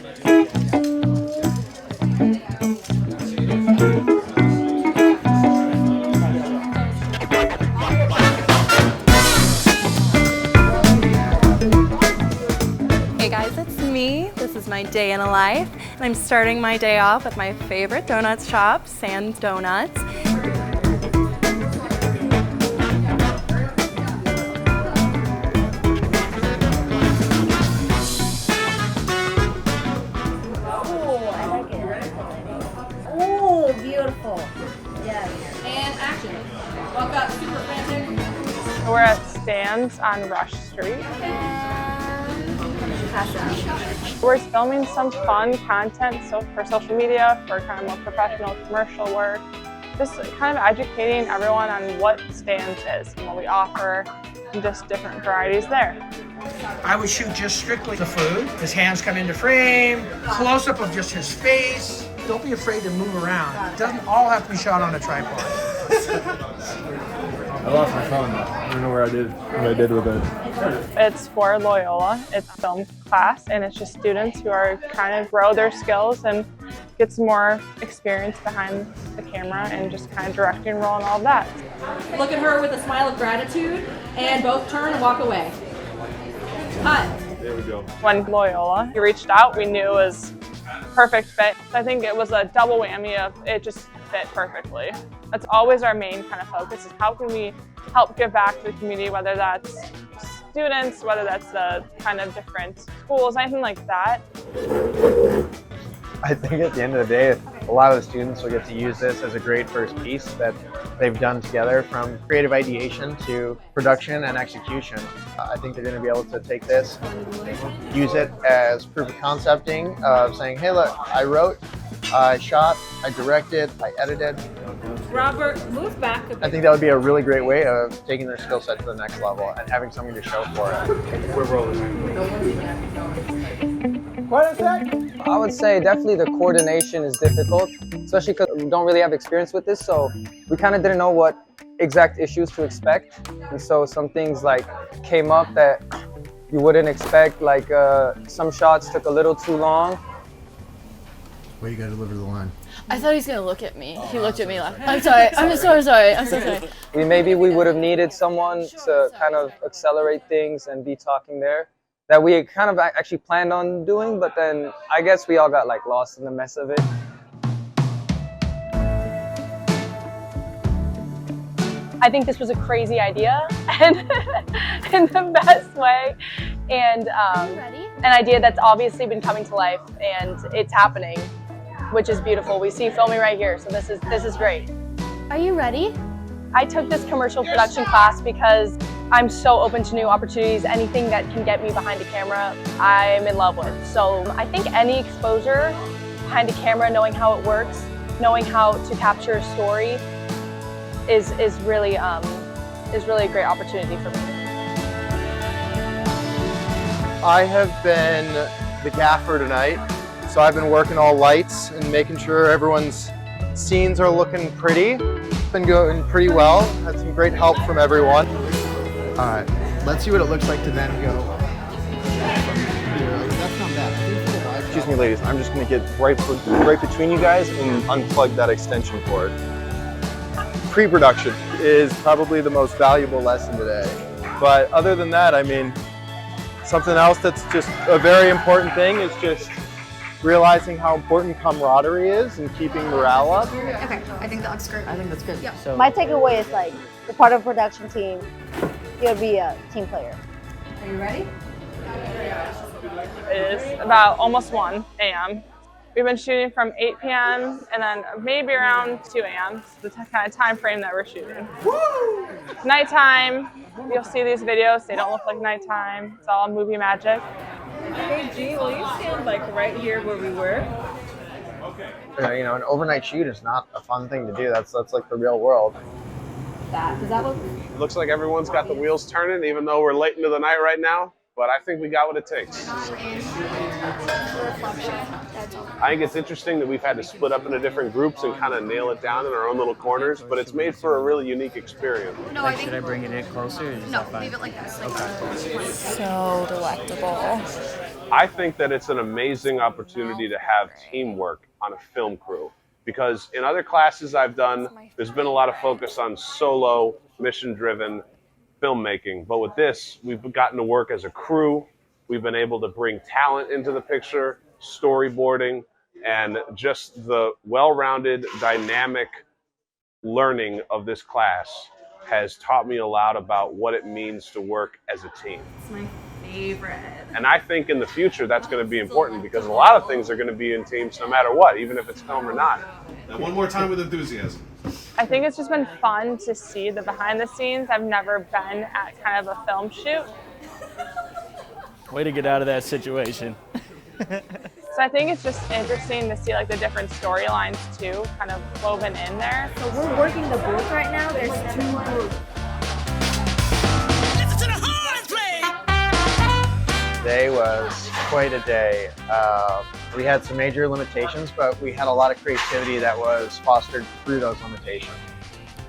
Hey guys, it's me. This is my day in a life, and I'm starting my day off with my favorite donut shop, Sam's Donuts. Oh, beautiful. Yes. And action. Walk up, super frantic. We're at Stan's on Rush Street. Pass out. We're filming some fun content for social media, for kind of more professional commercial work. Just kind of educating everyone on what Stan's is and what we offer and just different varieties there. I would shoot just strictly the food. His hands come into frame, close-up of just his face. Don't be afraid to move around. It doesn't all have to be shot on a tripod. I lost my phone though. I don't know what I did with it. It's for Loyola. It's a film class, and it's just students who are kind of grow their skills and get some more experience behind the camera and just kind of directing role and all of that. Look at her with a smile of gratitude, and both turn and walk away. Cut. There we go. When Loyola reached out, we knew it was perfect fit. I think it was a double whammy of it just fit perfectly. That's always our main kind of focus, is how can we help give back to the community, whether that's students, whether that's the kind of different schools, anything like that. I think at the end of the day, a lot of the students will get to use this as a great first piece that they've done together, from creative ideation to production and execution. I think they're going to be able to take this, use it as proof of concepting, of saying, hey look, I wrote, I shot, I directed, I edited. Robert, move back a bit. I think that would be a really great way of taking their skill set to the next level and having something to show for it. We're rolling. What is that? I would say definitely the coordination is difficult, especially because we don't really have experience with this, so we kind of didn't know what exact issues to expect. And so some things like came up that you wouldn't expect, like some shots took a little too long. Well, you gotta deliver the line. I thought he was gonna look at me. He looked at me like, I'm sorry, I'm so sorry, I'm so sorry. Maybe we would have needed someone to kind of accelerate things and be talking there, that we kind of actually planned on doing, but then I guess we all got like lost in the mess of it. I think this was a crazy idea, and in the best way, and an idea that's obviously been coming to life, and it's happening, which is beautiful. We see filming right here, so this is great. Are you ready? I took this commercial production class because I'm so open to new opportunities. Anything that can get me behind a camera, I'm in love with. So I think any exposure behind a camera, knowing how it works, knowing how to capture a story, is really a great opportunity for me. I have been the gaffer tonight, so I've been working all lights and making sure everyone's scenes are looking pretty. Been going pretty well. Had some great help from everyone. All right, let's see what it looks like to then go. That's not bad. Excuse me, ladies. I'm just going to get right between you guys and unplug that extension cord. Pre-production is probably the most valuable lesson today. But other than that, I mean, something else that's just a very important thing is just realizing how important camaraderie is and keeping morale up. Okay, I think that looks great. I think that's good. Yeah. So My takeaway is like, you're part of a production team, you gotta be a team player. Are you ready? It is about almost 1 a.m. We've been shooting from 8 p.m. and then maybe around 2 a.m. The kind of time frame that we're shooting. Woo! Nighttime, you'll see these videos, they don't look like nighttime. It's all movie magic. Hey G, will you stand like right here where we were? You know, an overnight shoot is not a fun thing to do. That's like the real world. Does that look? It looks like everyone's got the wheels turning, even though we're late into the night right now. But I think we got what it takes. I think it's interesting that we've had to split up into different groups and kind of nail it down in our own little corners, but it's made for a really unique experience. No, I think, should I bring it in closer? Or is no, that fine? leave it like this. Like so delectable. I think that it's an amazing opportunity to have teamwork on a film crew, because in other classes I've done, there's been a lot of focus on solo, mission-driven filmmaking. But with this, we've gotten to work as a crew. We've been able to bring talent into the picture, storyboarding, and just the well-rounded, dynamic learning of this class has taught me a lot about what it means to work as a team. It's my favorite. And I think in the future that's going to be important, because a lot of things are going to be in teams no matter what, even if it's film or not. Now one more time with enthusiasm. I think it's just been fun to see the behind the scenes. I've never been at kind of a film shoot. Way to get out of that situation. So I think it's just interesting to see like the different storylines too, kind of woven in there. So we're working the booth right now. There's 2 booths. Today was quite a day. We had some major limitations, but we had a lot of creativity that was fostered through those limitations.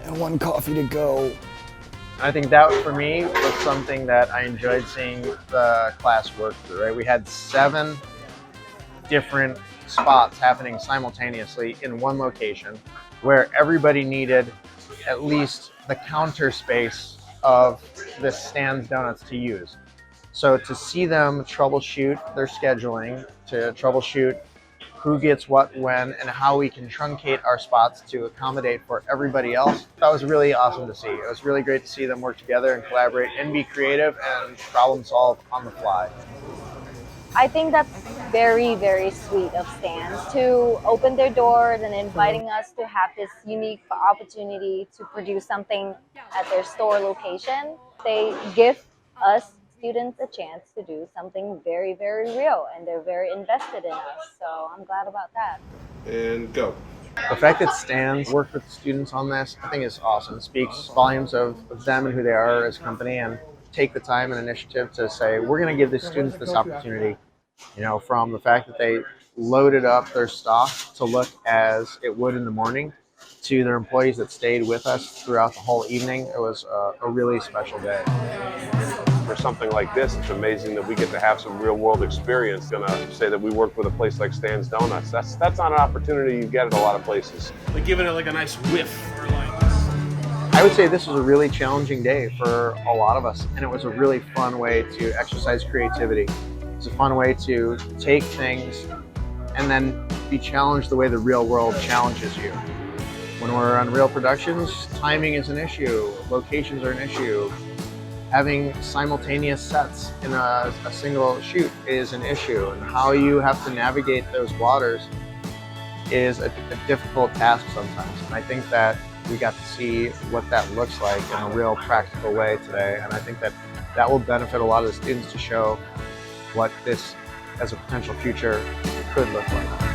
And 1 coffee to go. I think that for me was something that I enjoyed seeing the class work through, right? We had 7 different spots happening simultaneously in one location where everybody needed at least the counter space of this Stan's Donuts to use. So to see them troubleshoot their scheduling, to troubleshoot who gets what when, and how we can truncate our spots to accommodate for everybody else, that was really awesome to see. It was really great to see them work together and collaborate and be creative and problem solve on the fly. I think that's very, very sweet of Stan's to open their doors and inviting us to have this unique opportunity to produce something at their store location. They give us students a chance to do something very, very real, and they're very invested in us. So I'm glad about that. And go. The fact that Stan's worked with students on this, I think is awesome. It speaks volumes of them and who they are as a company, and take the time and initiative to say, we're going to give the students this opportunity, you know, from the fact that they loaded up their stock to look as it would in the morning, to their employees that stayed with us throughout the whole evening. It was a really special day. For something like this, it's amazing that we get to have some real world experience. I'm gonna say that we worked with a place like Stan's Donuts. That's not an opportunity you get at a lot of places. Like giving it like a nice whiff. Or like, I would say this was a really challenging day for a lot of us, and it was a really fun way to exercise creativity. It's a fun way to take things and then be challenged the way the real world challenges you. When we're on real productions, timing is an issue, locations are an issue. Having simultaneous sets in a single shoot is an issue, and how you have to navigate those waters is a difficult task sometimes. And I think that we got to see what that looks like in a real practical way today, and I think that that will benefit a lot of the students to show what this as a potential future could look like.